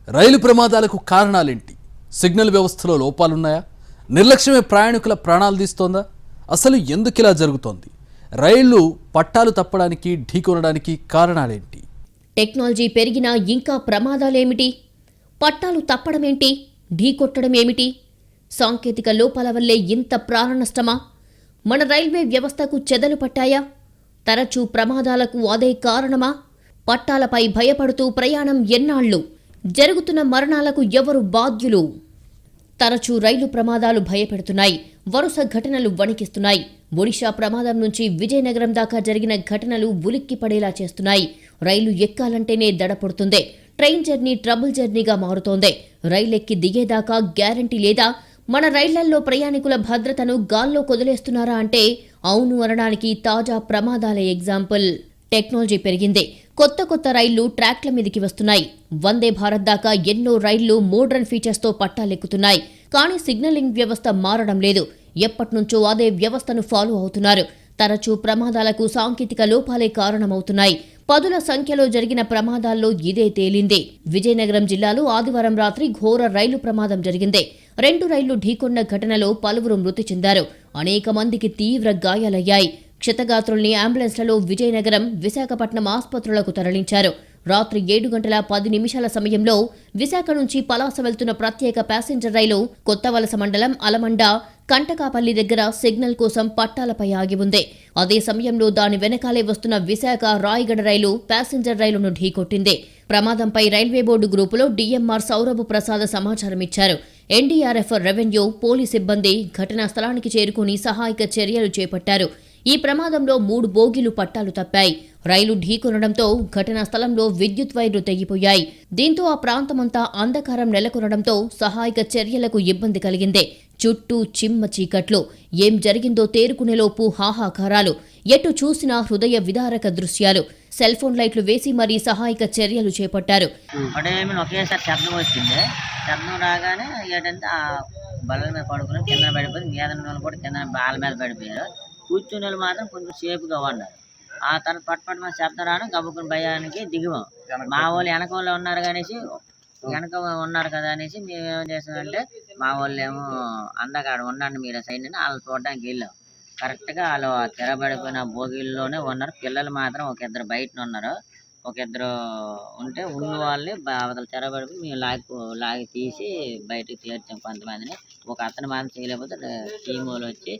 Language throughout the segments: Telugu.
రైలు ప్రమాదాలకు కారణాలేంటి? సిగ్నల్ వ్యవస్థలో లోపాలున్నాయా? నిర్లక్ష్యమే ప్రయాణికుల ప్రాణాలు తీస్తోందా? అసలు ఎందుకు ఇలా జరుగుతోంది? రైళ్లు పట్టాలు తప్పడానికి, ఢీకొనడానికి కారణాలేంటి? టెక్నాలజీ పెరిగినా ఇంకా ప్రమాదాలేమిటి? పట్టాలు తప్పడమేంటి? ఢీకొట్టడం ఏమిటి? సాంకేతిక లోపాల వల్లే ఇంత ప్రాణ నష్టమా? మన రైల్వే వ్యవస్థకు చెదలు పట్టాయా? తరచూ ప్రమాదాలకు అదే కారణమా? పట్టాలపై భయపడుతూ ప్రయాణం ఎన్నాళ్లు? జరుగుతున్న మరణాలకు ఎవరు బాధ్యులు? తరచూ రైలు ప్రమాదాలు భయపెడుతున్నాయి. వరుస ఘటనలు వణికిస్తున్నాయి. ఒడిషా ప్రమాదం నుంచి విజయనగరం దాకా జరిగిన ఘటనలు ఉలిక్కి పడేలా చేస్తున్నాయి. రైలు ఎక్కాలంటేనే దడపడుతుంది. ట్రైన్ జర్నీ ట్రబుల్ జర్నీగా మారుతోంది. రైలెక్కి దిగేదాకా గ్యారంటీ లేదా? మన రైళ్లల్లో ప్రయాణికుల భద్రతను గాల్లో కొదిలేస్తున్నారా అంటే అవును అనడానికి తాజా ప్రమాదాలే ఎగ్జాంపుల్. టెక్నాలజీ పెరిగింది. కొత్త రైళ్లు ట్రాక్ల మీదికి వస్తున్నాయి. వందే భారత్ దాకా ఎన్నో రైళ్లు మోడ్రన్ ఫీచర్స్తో పట్టాలెక్కుతున్నాయి. కానీ సిగ్నలింగ్ వ్యవస్థ మారడం లేదు. ఎప్పటినుంచో అదే వ్యవస్థను ఫాలో అవుతున్నారు. తరచూ ప్రమాదాలకు సాంకేతిక లోపాలే కారణమవుతున్నాయి. పదుల సంఖ్యలో జరిగిన ప్రమాదాల్లో ఇదే తేలింది. విజయనగరం జిల్లాలో ఆదివారం రాత్రి ఘోర రైలు ప్రమాదం జరిగింది. 2 రైళ్లు ఢీకొన్న ఘటనలో పలువురు మృతి చెందారు. అనేక మందికి తీవ్ర గాయాలయ్యాయి. క్షతగాత్రుల్ని అంబులెన్స్లలో విజయనగరం, విశాఖపట్నం ఆసుపత్రులకు తరలించారు. రాత్రి 7:10 సమయంలో విశాఖ నుంచి పలాస వెళ్తున్న ప్రత్యేక ప్యాసింజర్ రైలు కొత్తవలస మండలం అలమండ కంటకాపల్లి దగ్గర సిగ్నల్ కోసం పట్టాలపై ఆగి ఉంది. అదే సమయంలో దాని వెనకాలే వస్తున్న విశాఖ రాయగడ రైలు ప్యాసింజర్ రైలును ఢీకొట్టింది. ప్రమాదంపై రైల్వే బోర్డు గ్రూపులో డీఎంఆర్ సౌరభ్ ప్రసాద్ సమాచారం ఇచ్చారు. ఎన్డీఆర్ఎఫ్, రెవెన్యూ, పోలీస్ సిబ్బంది ఘటనా స్థలానికి చేరుకుని సహాయక చర్యలు చేపట్టారు. ఈ ప్రమాదంలో 3 బోగీలు పట్టాలు తప్పాయి. రైలు ఢీకొనడంతో ఘటనా స్థలంలో విద్యుత్ వైర్లు తెగిపోయాయి. దీంతో ఆ ప్రాంతమంతా అంధకారం నెలకొనడంతో సహాయక చర్యలకు ఇబ్బంది కలిగింది. చుట్టూ చిమ్మ చీకట్లు. ఏం జరిగిందో తేరుకునేలోపు హాహాకారాలు. ఎటు చూసినా హృదయ విదారక దృశ్యాలు. సెల్ ఫోన్ లైట్లు వేసి మరీ సహాయక చర్యలు చేపట్టారు. ఒకేసారి శబ్దం వచ్చింది. శబ్దం రాగానే ఏంటంటే ఆ బల్ల మీద పడుకుని కింద పడిపోయి, మీద కూడా కింద బాల మీద పడిపోయారు. కూర్చునే మాత్రం కొంచెం సేపుగా ఉన్నారు. ఆ తర్వాత పట్టుపట్టు శబ్దం రావడం గబుక్కుని భయానికి దిగువాం. మా వాళ్ళు వెనక వాళ్ళు ఉన్నారు అనేసి, వెనక ఉన్నారు కదా అనేసి మేము ఏం చేసామంటే, మా వాళ్ళు ఏమో అందకాడ ఉండండి మీరు సైడ్ నుండి వాళ్ళు చూడడానికి వెళ్ళాం. కరెక్ట్గా వాళ్ళు తెరబడిపోయిన బోగిల్లోనే ఉన్నారు. పిల్లలు మాత్రం ఒక 2 బయట ఉన్నారు. ఒక 2 ఉంటే ఉన్న వాళ్ళని అవతల తెరబడిపోయి మేము లాగి తీసి బయటకు తీర్చాం కొంతమందిని. ఒక అతను మాత్రం చేయలేకపోతే టీమోలు వచ్చి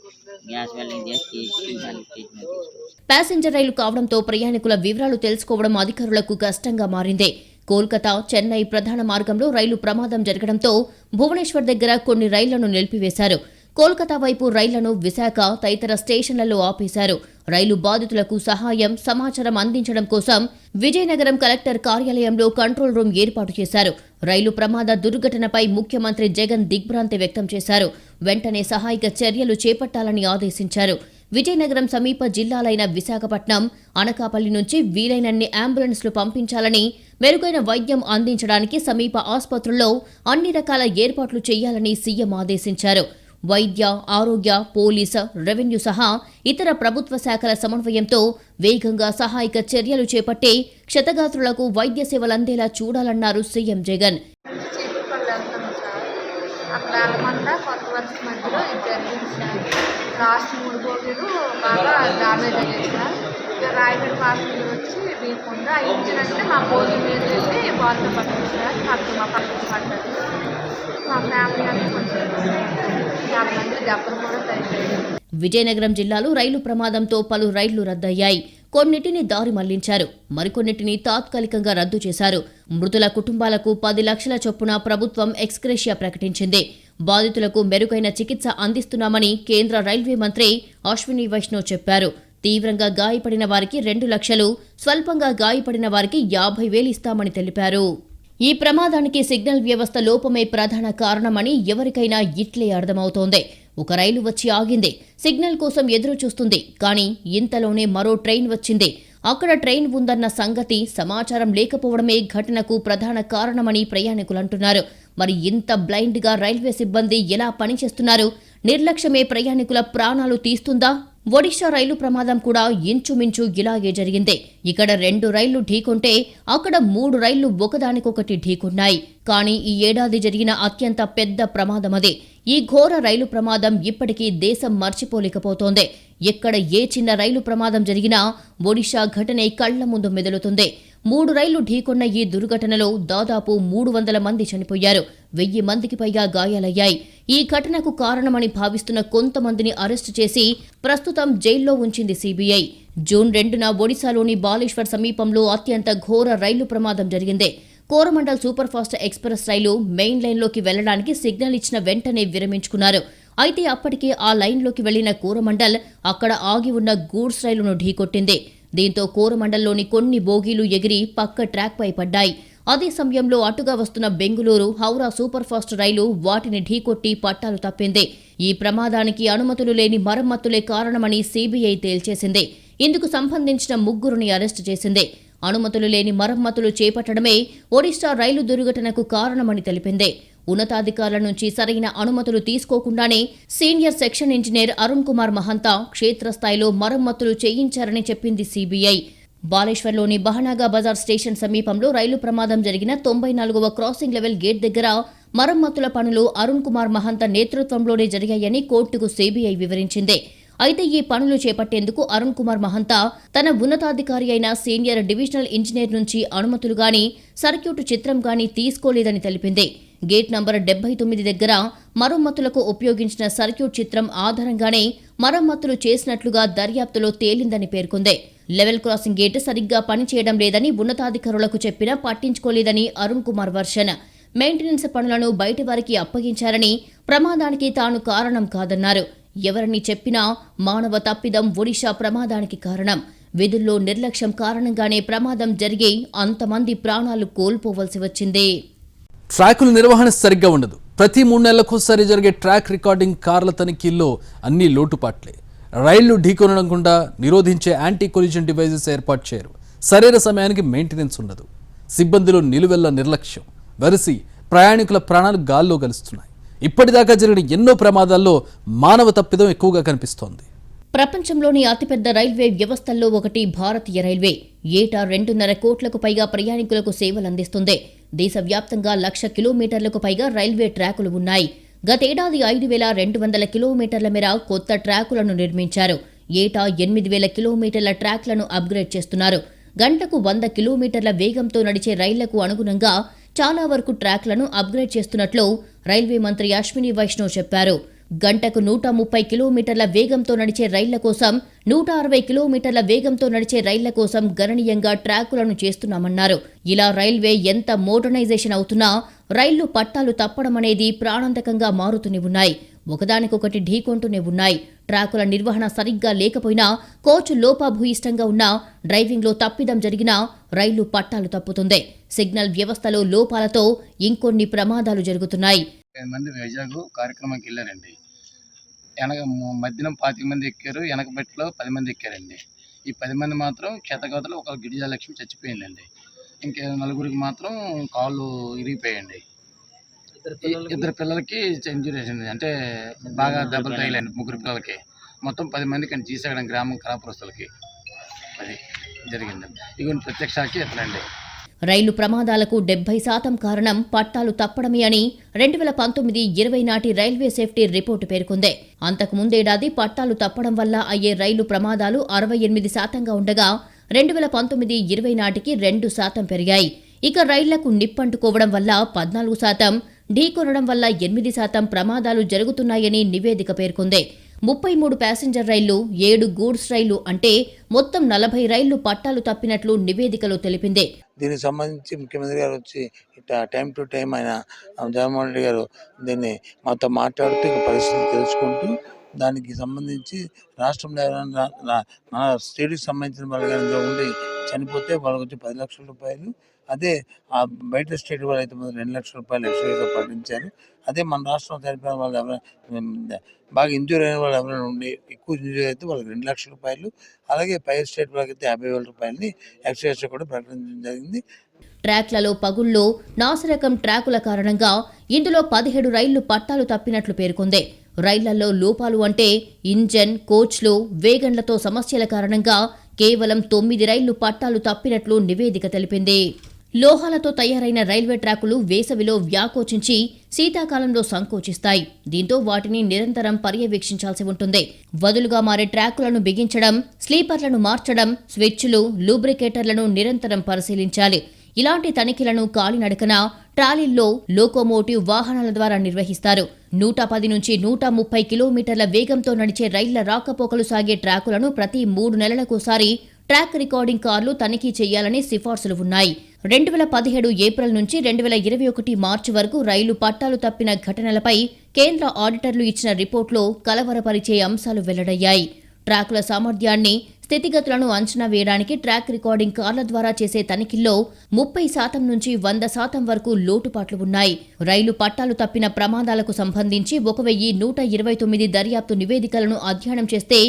గ్యాస్ వెల్డింగ్ చేసి తీసి ట్రీట్మెంట్. ప్యాసింజర్ రైలు కావడంతో ప్రయాణికుల వివరాలు తెలుసుకోవడం అధికారులకు కష్టంగా మారింది. కోల్కతా, చెన్నై ప్రధాన మార్గంలో రైలు ప్రమాదం జరగడంతో భువనేశ్వర్ దగ్గర కొన్ని రైళ్లను నిలిపివేశారు. కోల్కతా వైపు రైళ్లను విశాఖ తదితర స్టేషన్లలో ఆపేశారు. రైలు బాధితులకు సహాయం, సమాచారం అందించడం కోసం విజయనగరం కలెక్టర్ కార్యాలయంలో కంట్రోల్ రూమ్ ఏర్పాటు చేశారు. రైలు ప్రమాద దుర్ఘటనపై ముఖ్యమంత్రి జగన్ దిగ్భ్రాంతి వ్యక్తం చేశారు. వెంటనే సహాయక చర్యలు చేపట్టాలని ఆదేశించారు. విజయనగరం సమీప జిల్లాలైన విశాఖపట్నం, అనకాపల్లి నుంచి వీలైనన్ని అంబులెన్స్లు పంపించాలని, మెరుగైన వైద్యం అందించడానికి సమీప ఆసుపత్రుల్లో అన్ని రకాల ఏర్పాట్లు చేయాలని సీఎం ఆదేశించారు. వైద్య, ఆరోగ్య, పోలీసు, రెవెన్యూ సహా ఇతర ప్రభుత్వ శాఖల సమన్వయంతో వేగంగా సహాయక చర్యలు చేపట్టి క్షతగాత్రులకు వైద్య సేవలు అందేలా చూడాలన్నారు సీఎం జగన్. లాస్ట్ 3 బోగీలు బాగా డామేజ్ అయ్యాయి సార్. రాయగడ పాసింజర్ వచ్చి వీకుండా ఇంజిన్ అంటే మా బోగీ మీద వెళ్ళి బాల్తో పట్టింది సార్. మాకు మా పక్కన పడ్డది. మా ఫ్యామిలీ అంటే కొంచెం చాలా మంది దెబ్బలు కూడా తగ్గాయి. విజయనగరం జిల్లాలో రైలు ప్రమాదంతో పలు రైళ్లు రద్దయ్యాయి. కొన్నిటిని దారి మళ్లించారు. మరికొన్నిటిని తాత్కాలికంగా రద్దు చేశారు. మృతుల కుటుంబాలకు 10 లక్షల చొప్పున ప్రభుత్వం ఎక్స్గ్రేషియా ప్రకటించింది. బాధితులకు మెరుగైన చికిత్స అందిస్తున్నామని కేంద్ర రైల్వే మంత్రి అశ్విని వైష్ణవ్ చెప్పారు. తీవ్రంగా గాయపడిన వారికి 2 లక్షలు, స్వల్పంగా గాయపడిన వారికి 50,000 ఇస్తామని తెలిపారు. ఈ ప్రమాదానికి సిగ్నల్ వ్యవస్థ లోపమే ప్రధాన కారణమని ఎవరికైనా ఇట్లే అర్థమవుతోంది. ఒక రైలు వచ్చి ఆగింది. సిగ్నల్ కోసం ఎదురు చూస్తుంది. కానీ ఇంతలోనే మరో ట్రైన్ వచ్చింది. అక్కడ ట్రైన్ ఉందన్న సంగతి సమాచారం లేకపోవడమే ఘటనకు ప్రధాన కారణమని ప్రయాణికులంటున్నారు. మరి ఇంత బ్లైండ్గా రైల్వే సిబ్బంది ఎలా పనిచేస్తున్నారు? నిర్లక్ష్యమే ప్రయాణికుల ప్రాణాలు తీస్తుందా? ఒడిషా రైలు ప్రమాదం కూడా ఇంచుమించు ఇలాగే జరిగింది. ఇక్కడ 2 రైళ్లు ఢీకొంటే అక్కడ 3 రైళ్లు ఒకదానికొకటి ఢీకొన్నాయి. కానీ ఈ ఏడాది జరిగిన అత్యంత పెద్ద ప్రమాదమది. ఈ ఘోర రైలు ప్రమాదం ఇప్పటికీ దేశం మర్చిపోలేకపోతోంది. ఎక్కడ ఏ చిన్న రైలు ప్రమాదం జరిగినా ఒడిషా ఘటనే కళ్ల ముందు మెదులుతుంది. 3 రైళ్లు ఢీకొన్న ఈ దుర్ఘటనలో దాదాపు 300 మంది చనిపోయారు. 1000 మందికి పైగా గాయాలయ్యాయి. ఈ ఘటనకు కారణమని భావిస్తున్న కొంతమందిని అరెస్టు చేసి ప్రస్తుతం జైల్లో ఉంచింది సీబీఐ. జూన్ 2న ఒడిశాలోని బాలేశ్వర్ సమీపంలో అత్యంత ఘోర రైలు ప్రమాదం జరిగింది. కోరమండల్ సూపర్ ఫాస్ట్ ఎక్స్ప్రెస్ రైలు మెయిన్ లైన్లోకి వెళ్లడానికి సిగ్నల్ ఇచ్చిన వెంటనే విరమించుకున్నారు. అయితే అప్పటికే ఆ లైన్లోకి వెళ్లిన కోరమండల్ అక్కడ ఆగి ఉన్న గూడ్స్ రైలును ఢీకొట్టింది. దీంతో కోరమండల్లోని కొన్ని బోగీలు ఎగిరి పక్క ట్రాక్పై పడ్డాయి. అదే సమయంలో అటుగా వస్తున్న బెంగుళూరు హౌరా సూపర్ ఫాస్ట్ రైలు వాటిని ఢీకొట్టి పట్టాలు తప్పింది. ఈ ప్రమాదానికి అనుమతులు లేని మరమ్మతులే కారణమని సీబీఐ తేల్చేసింది. ఇందుకు సంబంధించిన 3గురిని అరెస్టు చేసింది. అనుమతులు లేని మరమ్మతులు చేపట్టడమే ఒడిషా రైలు దుర్ఘటనకు కారణమని తెలిపింది. ఉన్నతాధికారుల నుంచి సరైన అనుమతులు తీసుకోకుండానే senior section engineer Arun Kumar Mahanta క్షేత్రస్థాయిలో మరమ్మతులు చేయించారని చెప్పింది సీబీఐ. బాలేశ్వర్లోని బహనాగా బజార్ స్టేషన్ సమీపంలో రైలు ప్రమాదం జరిగిన 94వ క్రాసింగ్ లెవెల్ గేట్ దగ్గర మరమ్మతుల పనులు అరుణ్ కుమార్ మహంత నేతృత్వంలోనే జరిగాయని కోర్టుకు సీబీఐ వివరించింది. అయితే ఈ పనులు చేపట్టేందుకు అరుణ్ కుమార్ మహంతా తన ఉన్నతాధికారి అయిన సీనియర్ డివిజనల్ ఇంజనీర్ నుంచి అనుమతులు గాని సర్క్యూట్ చిత్రం గాని తీసుకోలేదని తెలిపింది. గేట్ నంబర్ 79 దగ్గర మరమ్మతులకు ఉపయోగించిన సర్క్యూట్ చిత్రం ఆధారంగానే మరమ్మతులు చేసినట్లుగా దర్యాప్తులో తేలిందని పేర్కొంది. లెవెల్ క్రాసింగ్ గేట్ సరిగ్గా పనిచేయడం లేదని ఉన్నతాధికారులకు చెప్పినా పట్టించుకోలేదని అరుణ్ కుమార్ వర్షన్. మెయింటెనెన్స్ పనులను బయటి వారికి అప్పగించారని, ప్రమాదానికి తాను కారణం కాదన్నారు. ఎవరని చెప్పినా మానవ తప్పిదం ఒడిషా ప్రమాదానికి కారణం. విధుల్లో నిర్లక్ష్యం కారణంగానే ప్రమాదం జరిగి అంతమంది ప్రాణాలు కోల్పోవలసి వచ్చింది. ట్రాకుల నిర్వహణ సరిగ్గా ఉండదు. ప్రతి 3 నెలలకోసారి జరిగే ట్రాక్ రికార్డింగ్ కార్ల తనిఖీల్లో అన్ని లోటుపాట్లే. రైళ్లు ఢీకొనకుండా నిరోధించే యాంటీ కొలిజన్ డివైజెస్ ఏర్పాటు చేయరు. సరైన సమయానికి మెయింటెనెన్స్ ఉండదు. సిబ్బందిలో నిలువెల్ల నిర్లక్ష్యం వెరసి ప్రయాణికుల ప్రాణాలు గాల్లో కలుస్తున్నాయి. ఇప్పటిదాకా జరిగిన ఎన్నో ప్రమాదాల్లో మానవ తప్పిదం ఎక్కువగా కనిపిస్తోంది. ప్రపంచంలోని అతిపెద్ద రైల్వే వ్యవస్థల్లో ఒకటి భారతీయ రైల్వే. ఏటా 2.5 కోట్లకు పైగా ప్రయాణికులకు సేవలందిస్తుంది. దేశవ్యాప్తంగా 1,00,000 కిలోమీటర్లకు పైగా రైల్వే ట్రాకులు ఉన్నాయి. గతేడాది 5,200 కిలోమీటర్ల మేర కొత్త ట్రాకులను నిర్మించారు. ఏటా 8,000 కిలోమీటర్ల ట్రాక్లను అప్గ్రేడ్ చేస్తున్నారు. గంటకు 100 కిలోమీటర్ల వేగంతో నడిచే రైళ్లకు అనుగుణంగా చాలా వరకు ట్రాక్లను అప్గ్రేడ్ చేస్తున్నట్లు రైల్వే మంత్రి అశ్విని వైష్ణవ్ చెప్పారు. గంటకు 130 కిలోమీటర్ల వేగంతో నడిచే రైళ్ల కోసం, 160 కిలోమీటర్ల వేగంతో నడిచే రైళ్ల కోసం గణనీయంగా ట్రాకులను చేస్తున్నామన్నారు. ఇలా రైల్వే ఎంత మోడర్నైజేషన్ అవుతున్నా రైళ్లు పట్టాలు తప్పడం అనేది ప్రాణాంతకంగా మారుతూనే ఉన్నాయి. ఒకదానికొకటి ఢీకొంటూనే ఉన్నాయి. ట్రాకుల నిర్వహణ సరిగ్గా లేకపోయినా, కోచ్ లోపభూయిష్టంగా ఉన్నా, డ్రైవింగ్లో తప్పిదం జరిగినా రైలు పట్టాలు తప్పుతుంది. సిగ్నల్ వ్యవస్థలో లోపాలతో ఇంకొన్ని ప్రమాదాలు జరుగుతున్నాయి. మంది వైజాగ్ కార్యక్రమానికి వెళ్ళారండి. వెనక మధ్యనం 25 మంది ఎక్కారు, వెనక బెట్లో 10 మంది ఎక్కారండి. ఈ 10 మంది మాత్రం క్షతగాతులు, ఒక గిరిజా లక్ష్మి చచ్చిపోయిందండి. ఇంకా 4గురికి మాత్రం కాళ్ళు ఇరిగిపోయాయండి. 2 పిల్లలకి ఇంజురీస్ అండి, అంటే బాగా దెబ్బలు తగిలాయండి. 3 పిల్లలకి, మొత్తం 10 మందికి అండి. జీసగడం గ్రామం కళాపురస్తులకి అది జరిగిందండి. ఇవన్నీ ప్రత్యక్షాకి ఎత్తలండి. రైలు ప్రమాదాలకు 70% కారణం పట్టాలు తప్పడమే అని 2019-20 నాటి రైల్వే సేఫ్టీ రిపోర్టు పేర్కొంది. అంతకు ముందేడాది పట్టాలు తప్పడం వల్ల అయ్యే రైలు ప్రమాదాలు 68%గా ఉండగా 2019-20 నాటికి 2% పెరిగాయి. ఇక రైళ్లకు నిప్పంటుకోవడం వల్ల 14%, ఢీకొనడం వల్ల 8% ప్రమాదాలు జరుగుతున్నాయని నివేదిక పేర్కొంది. 33 ప్యాసింజర్ రైళ్లు, 7 గూడ్స్ రైళ్లు అంటే మొత్తం 40 రైళ్లు పట్టాలు తప్పినట్లు నివేదికలో తెలిపింది. దీనికి సంబంధించి ముఖ్యమంత్రి గారు వచ్చి ఇట్లా టైం టు టైం ఆయన జగన్మోహన్ రెడ్డి గారు దీన్ని మాతో మాట్లాడుతూ పరిస్థితి తెలుసుకుంటూ దానికి సంబంధించి రాష్ట్రంలో ఎవరైనా మన స్టేట్కి సంబంధించిన వాళ్ళు కానీ ఉండి చనిపోతే వాళ్ళకి వచ్చి 10 లక్షల రూపాయలు, అదే ఆ బయట స్టేట్ వాళ్ళు అయితే 2 లక్షల రూపాయలు ఎక్స్ట్రాగా ప్రకటించారు. అదే మన రాష్ట్రంలో చనిపోయిన వాళ్ళు ఎవరైనా బాగా ఇంజూరీ అయిన వాళ్ళు ఎవరైనా ఉండి ఎక్కువ ఇంజూరీ అయితే వాళ్ళకి 2 లక్షల రూపాయలు, అలాగే పై స్టేట్ వాళ్ళకి అయితే 50,000 రూపాయలని ఎక్స్ట్రా కూడా ప్రకటించడం జరిగింది. ట్రాక్లలో పగుల్లో, నాసిరకం ట్రాకుల కారణంగా ఇందులో 17 రైళ్లు పట్టాలు తప్పినట్లు పేర్కొంది. రైళ్లలో లోపాలు అంటే ఇంజన్, కోచ్లు, వేగన్లతో సమస్యల కారణంగా కేవలం 9 రైళ్లు పట్టాలు తప్పినట్లు నివేదిక తెలిపింది. లోహాలతో తయారైన రైల్వే ట్రాకులు వేసవిలో వ్యాకోచించి శీతాకాలంలో సంకోచిస్తాయి. దీంతో వాటిని నిరంతరం పర్యవేక్షించాల్సి ఉంటుంది. వదులుగా మారే ట్రాకులను బిగించడం, స్లీపర్లను మార్చడం, స్విచ్లు, లూబ్రికేటర్లను నిరంతరం పరిశీలించాలి. ఇలాంటి తనిఖీలను కాలినడకన, ట్రాలీల్లో, లోకోమోటివ్ వాహనాల ద్వారా నిర్వహిస్తారు. 110 నుంచి 130 కిలోమీటర్ల వేగంతో నడిచే రైళ్ల రాకపోకలు సాగే ట్రాకులను ప్రతి 3 నెలలకోసారి ట్రాక్ రికార్డింగ్ కార్లు తనిఖీ చేయాలని సిఫార్సులు ఉన్నాయి. 2017 ఏప్రిల్ నుంచి 2021 మార్చి వరకు రైలు పట్టాలు తప్పిన ఘటనలపై కేంద్ర ఆడిటర్లు ఇచ్చిన రిపోర్టులో కలవరపరిచే అంశాలు వెల్లడయ్యాయి. ట్రాకుల సామర్థ్యాన్ని, స్థితిగతులను అంచనా వేయడానికి ట్రాక్ రికార్డింగ్ కార్ల ద్వారా చేసే తనిఖీల్లో 30% నుంచి 100% వరకు లోటుపాట్లు ఉన్నాయి. రైలు పట్టాలు తప్పిన ప్రమాదాలకు సంబంధించి 1129 దర్యాప్తు నివేదికలను అధ్యయనం చేస్తే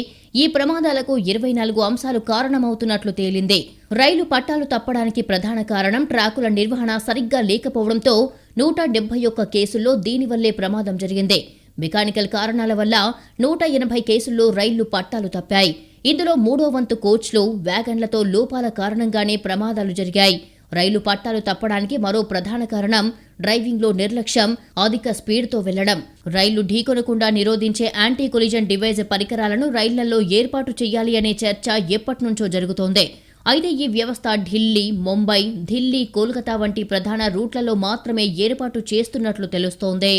ఈ ప్రమాదాలకు 24 అంశాలు కారణమవుతున్నట్లు తేలింది. రైలు పట్టాలు తప్పడానికి ప్రధాన కారణం ట్రాకుల నిర్వహణ సరిగ్గా లేకపోవడంతో 171 కేసుల్లో దీనివల్లే ప్రమాదం జరిగింది. మెకానికల్ కారణాల వల్ల 180 కేసుల్లో రైళ్లు పట్టాలు తప్పాయి. ఇందులో 3వ వంతు కోచ్లు, వ్యాగన్లతో లోపాల కారణంగానే ప్రమాదాలు జరిగాయి. రైలు పట్టాలు తప్పడానికి మరో ప్రధాన కారణం డ్రైవింగ్లో నిర్లక్ష్యం, అధిక స్పీడ్తో వెళ్లడం. రైళ్లు ఢీకొనకుండా నిరోధించే యాంటీ కొలిజన్ డివైస్ పరికరాలను రైళ్లలో ఏర్పాటు చేయాలి అనే చర్చ ఎప్పటినుంచో జరుగుతోంది. అయితే ఈ వ్యవస్థ ఢిల్లీ, ముంబై, ఢిల్లీ, కోల్కతా వంటి ప్రధాన రూట్లలో మాత్రమే ఏర్పాటు చేస్తున్నట్లు తెలుస్తోంది.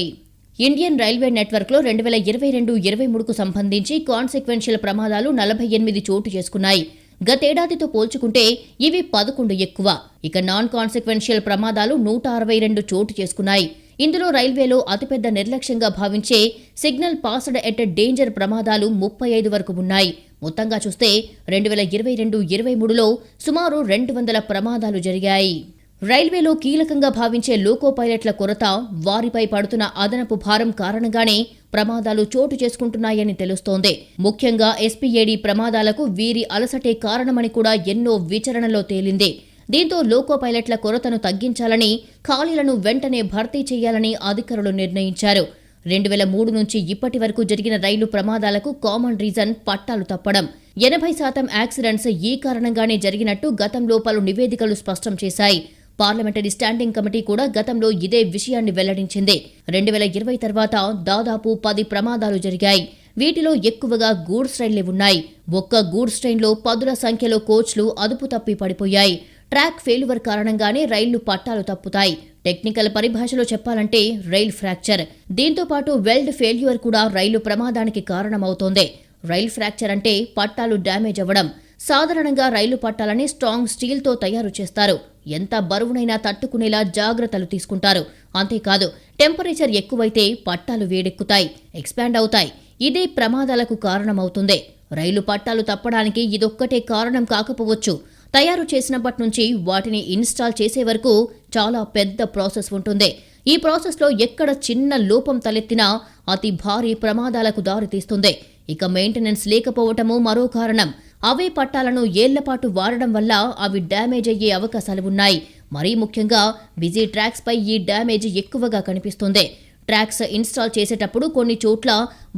ఇండియన్ రైల్వే నెట్వర్క్లో 2022-23కు సంబంధించి కాన్సిక్వెన్షియల్ ప్రమాదాలు 48 చోటు చేసుకున్నాయి. గతేడాదితో పోల్చుకుంటే ఇవి 11 ఎక్కువ. ఇక నాన్ కాన్సిక్వెన్షియల్ ప్రమాదాలు 162 చోటు చేసుకున్నాయి. ఇందులో రైల్వేలో అతిపెద్ద నిర్లక్ష్యంగా భావించే సిగ్నల్ పాస్డ్ ఎట్ డేంజర్ ప్రమాదాలు 35 వరకు ఉన్నాయి. మొత్తంగా చూస్తే 2022-23లో సుమారు 200 ప్రమాదాలు జరిగాయి. రైల్వేలో కీలకంగా భావించే లోకో పైలట్ల కొరత, వారిపై పడుతున్న అదనపు భారం కారణంగానే ప్రమాదాలు చోటు చేసుకుంటున్నాయని తెలుస్తోంది. ముఖ్యంగా ఎస్పీఏడీ ప్రమాదాలకు వీరి అలసటే కారణమని కూడా ఎన్నో విచారణలో తేలింది. దీంతో లోకో పైలట్ల కొరతను తగ్గించాలని, ఖాళీలను వెంటనే భర్తీ చేయాలని అధికారులు నిర్ణయించారు. 2003 నుంచి ఇప్పటి వరకు జరిగిన రైలు ప్రమాదాలకు కామన్ రీజన్ పట్టాలు తప్పడం. 80% యాక్సిడెంట్స్ ఈ కారణంగానే జరిగినట్టు గతంలో పలు నివేదికలు స్పష్టం చేశాయి. పార్లమెంటరీ స్టాండింగ్ కమిటీ కూడా గతంలో ఇదే విషయాన్ని వెల్లడించింది. 2020 తర్వాత దాదాపు 10 ప్రమాదాలు జరిగాయి. వీటిలో ఎక్కువగా గూడ్స్ రైళ్లే ఉన్నాయి. ఒక్క గూడ్స్ ట్రైన్లో 10ల సంఖ్యలో కోచ్లు అదుపు తప్పి పడిపోయాయి. ట్రాక్ ఫెయిల్యూర్ కారణంగానే రైళ్లు పట్టాలు తప్పుతాయి. టెక్నికల్ పరిభాషలో చెప్పాలంటే రైల్ ఫ్రాక్చర్. దీంతో పాటు వెల్డ్ ఫెయిల్యూర్ కూడా రైలు ప్రమాదానికి కారణమవుతోంది. రైల్ ఫ్రాక్చర్ అంటే పట్టాలు డ్యామేజ్ అవ్వడం. సాధారణంగా రైలు పట్టాలని స్ట్రాంగ్ స్టీల్తో తయారు చేస్తారు. ఎంత బరువునైనా తట్టుకునేలా జాగ్రత్తలు తీసుకుంటారు. అంతేకాదు, టెంపరేచర్ ఎక్కువైతే పట్టాలు వేడెక్కుతాయి, ఎక్స్పాండ్ అవుతాయి. ఇదే ప్రమాదాలకు కారణమవుతుంది. రైలు పట్టాలు తప్పడానికి ఇదొక్కటే కారణం కాకపోవచ్చు. తయారు చేసినప్పటి నుంచి వాటిని ఇన్స్టాల్ చేసే వరకు చాలా పెద్ద ప్రాసెస్ ఉంటుంది. ఈ ప్రాసెస్లో ఎక్కడ చిన్న లోపం తలెత్తినా అతి భారీ ప్రమాదాలకు దారితీస్తుంది. ఇక మెయింటెనెన్స్ లేకపోవటమూ మరో కారణం. అవే పట్టాలను ఏళ్లపాటు వాడడం వల్ల అవి డ్యామేజ్ అయ్యే అవకాశాలు ఉన్నాయి. మరీ ముఖ్యంగా బిజీ ట్రాక్స్ పై ఈ డ్యామేజ్ ఎక్కువగా కనిపిస్తుంది. ట్రాక్స్ ఇన్స్టాల్ చేసేటప్పుడు కొన్ని చోట్ల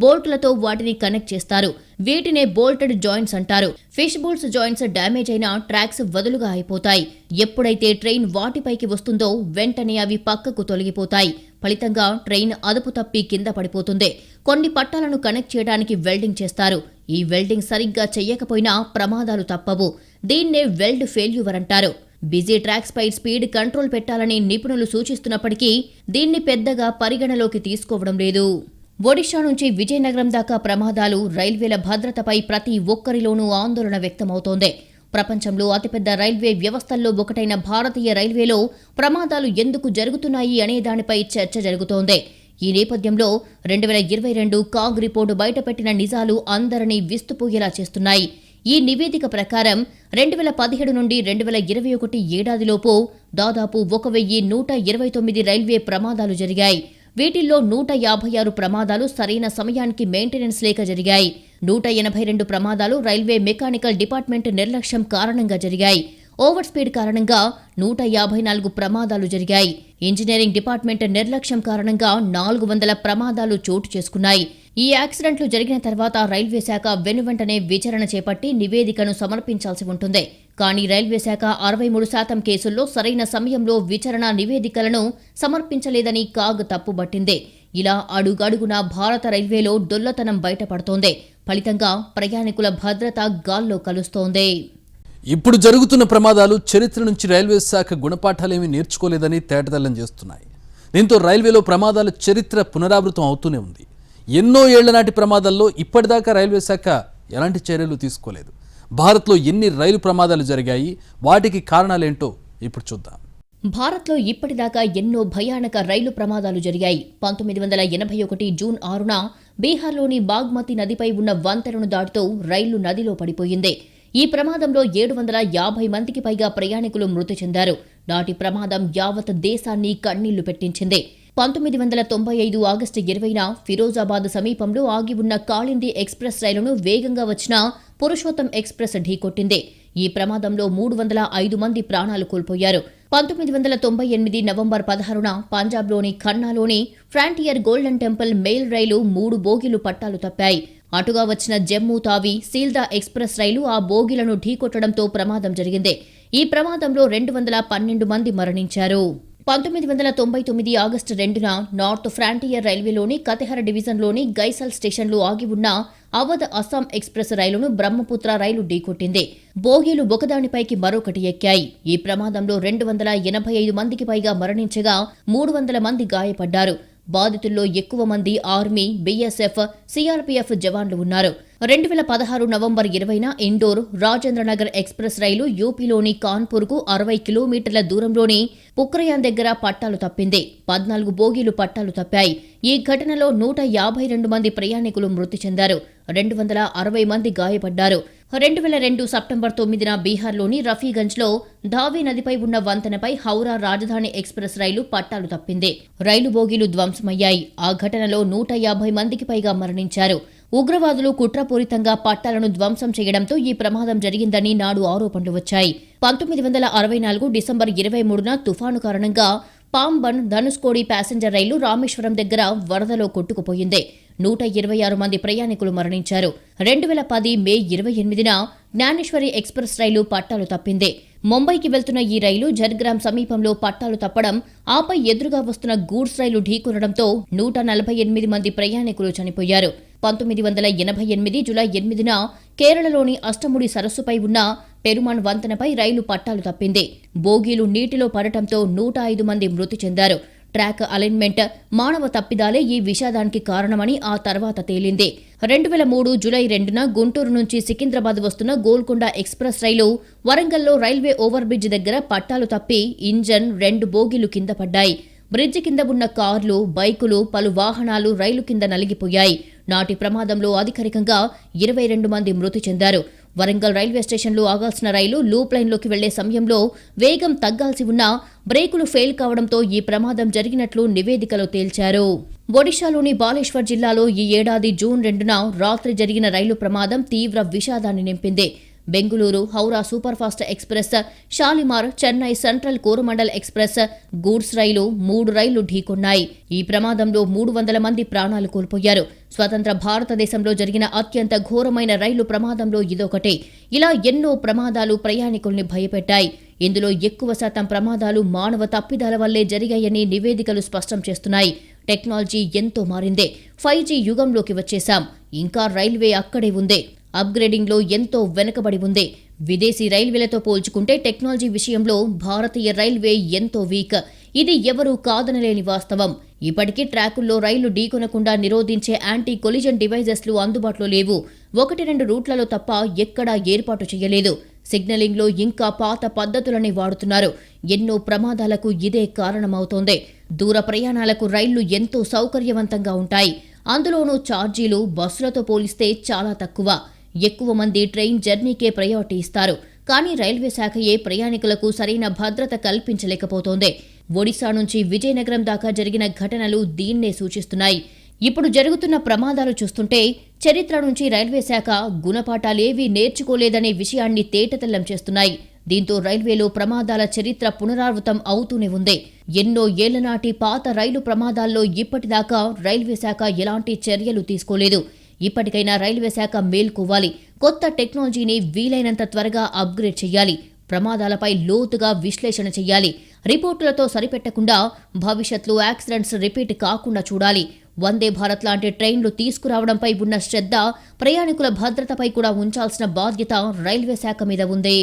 బోల్ట్లతో వాటిని కనెక్ట్ చేస్తారు. వీటినే బోల్టెడ్ జాయింట్స్ అంటారు. ఫిష్ బోల్ట్స్ జాయింట్స్ డ్యామేజ్ అయిన ట్రాక్స్ వదులుగా అయిపోతాయి. ఎప్పుడైతే ట్రైన్ వాటిపైకి వస్తుందో వెంటనే అవి పక్కకు తొలగిపోతాయి. ఫలితంగా ట్రైన్ అదుపు తప్పి కింద పడిపోతుంది. కొన్ని పట్టాలను కనెక్ట్ చేయడానికి వెల్డింగ్ చేస్తారు. ఈ వెల్డింగ్ సరిగ్గా చెయ్యకపోయినా ప్రమాదాలు తప్పవు. దీన్నే వెల్డ్ ఫెయిల్యూర్ అంటారు. బిజీ ట్రాక్స్ పై స్పీడ్ కంట్రోల్ పెట్టాలని నిపుణులు సూచిస్తున్నప్పటికీ దీన్ని పెద్దగా పరిగణలోకి తీసుకోవడం లేదు. ఒడిషా నుంచి విజయనగరం దాకా ప్రమాదాలు, రైల్వేల భద్రతపై ప్రతి ఒక్కరిలోనూ ఆందోళన వ్యక్తమవుతోంది. ప్రపంచంలో అతిపెద్ద రైల్వే వ్యవస్థల్లో ఒకటైన భారతీయ రైల్వేలో ప్రమాదాలు ఎందుకు జరుగుతున్నాయి అనే దానిపై చర్చ జరుగుతోంది. ఈ నేపథ్యంలో 2022 కాగ్ రిపోర్టు బయటపెట్టిన నిజాలు అందరినీ విస్తుపోయేలా చేస్తున్నాయి. ఈ నివేదిక ప్రకారం 2017 నుండి 2021 ఏడాదిలోపు దాదాపు 1129 రైల్వే ప్రమాదాలు జరిగాయి. వీటిల్లో 156 ప్రమాదాలు సరైన సమయానికి మెయింటెనెన్స్ లేక జరిగాయి. 182 ప్రమాదాలు రైల్వే మెకానికల్ డిపార్ట్మెంట్ నిర్లక్ష్యం కారణంగా జరిగాయి. ఓవర్ స్పీడ్ కారణంగా 154 ప్రమాదాలు జరిగాయి. ఇంజనీరింగ్ డిపార్ట్మెంట్ నిర్లక్ష్యం కారణంగా 400 ప్రమాదాలు చోటు చేసుకున్నాయి. ఈ యాక్సిడెంట్లు జరిగిన తర్వాత రైల్వే శాఖ వెనువెంటనే విచారణ చేపట్టి నివేదికను సమర్పించాల్సి ఉంటుంది. కానీ రైల్వే శాఖ 63% కేసుల్లో సరైన సమయంలో విచారణ నివేదికలను సమర్పించలేదని కాగ్ తప్పుబట్టింది. ఇలా అడుగడుగునా భారత రైల్వేలో డొల్లతనం బయటపడుతోంది. ఫలితంగా ప్రయాణికుల భద్రత గాల్లో కలుస్తోంది. ఇప్పుడు జరుగుతున్న ప్రమాదాలు చరిత్ర నుంచి రైల్వే శాఖ గుణపాఠాలేమీ నేర్చుకోలేదని తేటతెల్లం చేస్తున్నాయి. దీంతో రైల్వేలో ప్రమాదాల చరిత్ర పునరావృతం అవుతూనే ఉంది. ఎన్నో ఏళ్ల నాటి ప్రమాదాల్లో ఇప్పటిదాకా రైల్వే శాఖ ఎలాంటి చర్యలు తీసుకోలేదు. భారత్లో ఎన్ని రైలు ప్రమాదాలు జరిగాయి, వాటికి కారణాలేంటో ఇప్పుడు చూద్దాం. భారత్లో ఇప్పటిదాకా ఎన్నో భయానక రైలు ప్రమాదాలు జరిగాయి. 1981 జూన్ 6న బీహార్లోని బాగ్మతి నదిపై ఉన్న వంతెనను దాటుతూ రైలు నదిలో పడిపోయింది. ఈ ప్రమాదంలో 750 మందికి పైగా ప్రయాణికులు మృతి చెందారు. నాటి ప్రమాదం యావత్ దేశాన్ని కన్నీళ్లు పెట్టించింది. 1995 ఆగస్టు 20న ఫిరోజాబాద్ సమీపంలో ఆగి ఉన్న కాళింది ఎక్స్ప్రెస్ రైలును వేగంగా వచ్చిన పురుషోత్తం ఎక్స్ప్రెస్ ఢీకొట్టింది. ఈ ప్రమాదంలో 305 మంది ప్రాణాలు కోల్పోయారు. 1998 నవంబర్ 16న పంజాబ్లోని ఖన్నాలోని ఫ్రాంటియర్ గోల్డెన్ టెంపుల్ మెయిల్ రైలు 3 బోగీలు పట్టాలు తప్పాయి. అటుగా వచ్చిన జమ్మూ తావి సీల్దా ఎక్స్ప్రెస్ రైలు ఆ బోగీలను ఢీకొట్టడంతో ప్రమాదం జరిగింది. ఈ ప్రమాదంలో 212 మంది మరణించారు. 1999 ఆగస్టు 2న నార్త్ ఫ్రాంటియర్ రైల్వేలోని కతిహర్ డివిజన్లోని గైసల్ స్టేషన్లో ఆగి ఉన్న అవధ్ అస్సాం ఎక్స్ప్రెస్ రైలును బ్రహ్మపుత్ర రైలు ఢీకొట్టింది. బోగీలు ఒకదానిపైకి మరొకటి ఎక్కాయి. ఈ ప్రమాదంలో 285 మందికి పైగా మరణించగా 300 మంది గాయపడ్డారు. బాధితుల్లో ఎక్కువ మంది ఆర్మీ, బీఎస్ఎఫ్, సీఆర్పీఎఫ్ జవాన్లు ఉన్నారు. 2016 నవంబర్ 20న ఇండోర్ రాజేంద్రనగర్ ఎక్స్ప్రెస్ రైలు యూపీలోని కాన్పూర్కు 60 కిలోమీటర్ల దూరంలోని పుక్రయాన్ దగ్గర పట్టాలు తప్పింది. 14 బోగీలు పట్టాలు తప్పాయి. ఈ ఘటనలో 152 మంది ప్రయాణికులు మృతి చెందారు. 260 మంది గాయపడ్డారు. 2002 సెప్టెంబర్ 9న బీహార్లోని రఫీగంజ్లో ధావీ నదిపై ఉన్న వంతెనపై హౌరా రాజధాని ఎక్స్ప్రెస్ రైలు పట్టాలు తప్పింది. రైలు బోగీలు ధ్వంసమయ్యాయి. ఆ ఘటనలో 150 మందికి పైగా మరణించారు. ఉగ్రవాదులు కుట్రపూరితంగా పట్టాలను ధ్వంసం చేయడంతో ఈ ప్రమాదం జరిగిందని నాడు ఆరోపణలు వచ్చాయి. 1964 డిసెంబర్ 23న తుఫాను కారణంగా పాంబన్ ధనుష్కోడి ప్యాసింజర్ రైలు రామేశ్వరం దగ్గర వరదలో కొట్టుకుపోయింది. 126 మంది ప్రయాణికులు మరణించారు. 2010 మే 28న జ్ఞానేశ్వరి ఎక్స్ప్రెస్ రైలు పట్టాలు తప్పింది. ముంబైకి వెళ్తున్న ఈ రైలు జర్గ్రామ్ సమీపంలో పట్టాలు తప్పడం, ఆపై ఎదురుగా వస్తున్న గూడ్స్ రైలు ఢీకొనడంతో 148 మంది ప్రయాణికులు చనిపోయారు. 1988 జూలై 8న కేరళలోని అష్టముడి సరస్సుపై ఉన్న పెరుమాన్ వంతెనపై రైలు పట్టాలు తప్పింది. బోగీలు నీటిలో పడటంతో 105 మంది మృతి చెందారు. ట్రాక్ అలైన్మెంట్, మానవ తప్పిదాలే ఈ విషాదానికి కారణమని ఆ తర్వాత తేలింది. 2003 జూలై 2న గుంటూరు నుంచి సికింద్రాబాద్ వస్తున్న గోల్కొండ ఎక్స్ప్రెస్ రైలు వరంగల్లో రైల్వే ఓవర్ బ్రిడ్జ్ దగ్గర పట్టాలు తప్పి ఇంజన్, 2 బోగీలు కింద పడ్డాయి. బ్రిడ్జి కింద ఉన్న కార్లు, బైకులు, పలు వాహనాలు రైలు కింద నలిగిపోయాయి. నాటి ప్రమాదంలో అధికారికంగా 22 మంది మృతి చెందారు. వరంగల్ రైల్వే స్టేషన్లో ఆగాల్సిన రైలు లూప్ లైన్లోకి వెళ్లే సమయంలో వేగం తగ్గాల్సి ఉన్నా బ్రేకులు ఫెయిల్ కావడంతో ఈ ప్రమాదం జరిగినట్లు నివేదికలో తేల్చారు. ఒడిశాలోని బాలేశ్వర్ జిల్లాలో ఈ ఏడాది జూన్ 2న రాత్రి జరిగిన రైలు ప్రమాదం తీవ్ర విషాదాన్ని నింపింది. Bengaluru Howrah superfast express, Shalimar Chennai Central Coromandel express, goods రైలు 3 రైళ్లు ఢీకొన్నాయి. ఈ ప్రమాదంలో 300 మంది ప్రాణాలు కోల్పోయారు. స్వతంత్ర భారతదేశంలో జరిగిన అత్యంత ఘోరమైన రైలు ప్రమాదంలో ఇదొకటే. ఇలా ఎన్నో ప్రమాదాలు ప్రయాణికుల్ని భయపెట్టాయి. ఇందులో ఎక్కువ శాతం ప్రమాదాలు మానవ తప్పిదాల వల్లే జరిగాయని నివేదికలు స్పష్టం చేస్తున్నాయి. టెక్నాలజీ ఎంతో మారిందే. 5G యుగంలోకి వచ్చేశాం. ఇంకా రైల్వే అక్కడే ఉంది. అప్గ్రేడింగ్లో ఎంతో వెనుకబడి ఉంది. విదేశీ రైల్వేలతో పోల్చుకుంటే టెక్నాలజీ విషయంలో భారతీయ రైల్వే ఎంతో వీక్. ఇది ఎవరూ కాదనలేని వాస్తవం. ఇప్పటికీ ట్రాకుల్లో రైలు ఢీకొనకుండా నిరోధించే యాంటీ కొలిజన్ డివైజెస్లు అందుబాటులో లేవు. 1-2 రూట్లలో తప్ప ఎక్కడా ఏర్పాటు చేయలేదు. సిగ్నలింగ్లో ఇంకా పాత పద్ధతులని వాడుతున్నారు. ఎన్నో ప్రమాదాలకు ఇదే కారణమవుతోంది. దూర ప్రయాణాలకు రైళ్లు ఎంతో సౌకర్యవంతంగా ఉంటాయి. అందులోనూ ఛార్జీలు బస్సులతో పోలిస్తే చాలా తక్కువ. ఎక్కువ మంది ట్రైన్ జర్నీకే ప్రయారిటీ ఇస్తారు. కానీ రైల్వే శాఖయే ప్రయాణికులకు సరైన భద్రత కల్పించలేకపోతోంది. ఒడిశా నుంచి విజయనగరం దాకా జరిగిన ఘటనలు దీన్నే సూచిస్తున్నాయి. ఇప్పుడు జరుగుతున్న ప్రమాదాలు చూస్తుంటే చరిత్ర నుంచి రైల్వే శాఖ గుణపాఠాలేవీ నేర్చుకోలేదనే విషయాన్ని తేటతెల్లం చేస్తున్నాయి. దీంతో రైల్వేలో ప్రమాదాల చరిత్ర పునరావృతం అవుతూనే ఉంది. ఎన్నో ఏళ్ల నాటి పాత రైలు ప్రమాదాల్లో ఇప్పటిదాకా రైల్వే శాఖ ఎలాంటి చర్యలు తీసుకోలేదు. ఇప్పటికైనా రైల్వే శాఖ మేల్కోవాలి. కొత్త టెక్నాలజీని వీలైనంత త్వరగా అప్గ్రేడ్ చేయాలి. ప్రమాదాలపై లోతుగా విశ్లేషణ చేయాలి. రిపోర్టులతో సరిపెట్టకుండా భవిష్యత్తులో యాక్సిడెంట్స్ రిపీట్ కాకుండా చూడాలి. వందే భారత్ లాంటి ట్రైన్లు తీసుకురావడంపై ఉన్న శ్రద్ధ, ప్రయాణికుల భద్రతపై కూడా ఉంచాల్సిన బాధ్యత రైల్వే శాఖ మీద ఉంది.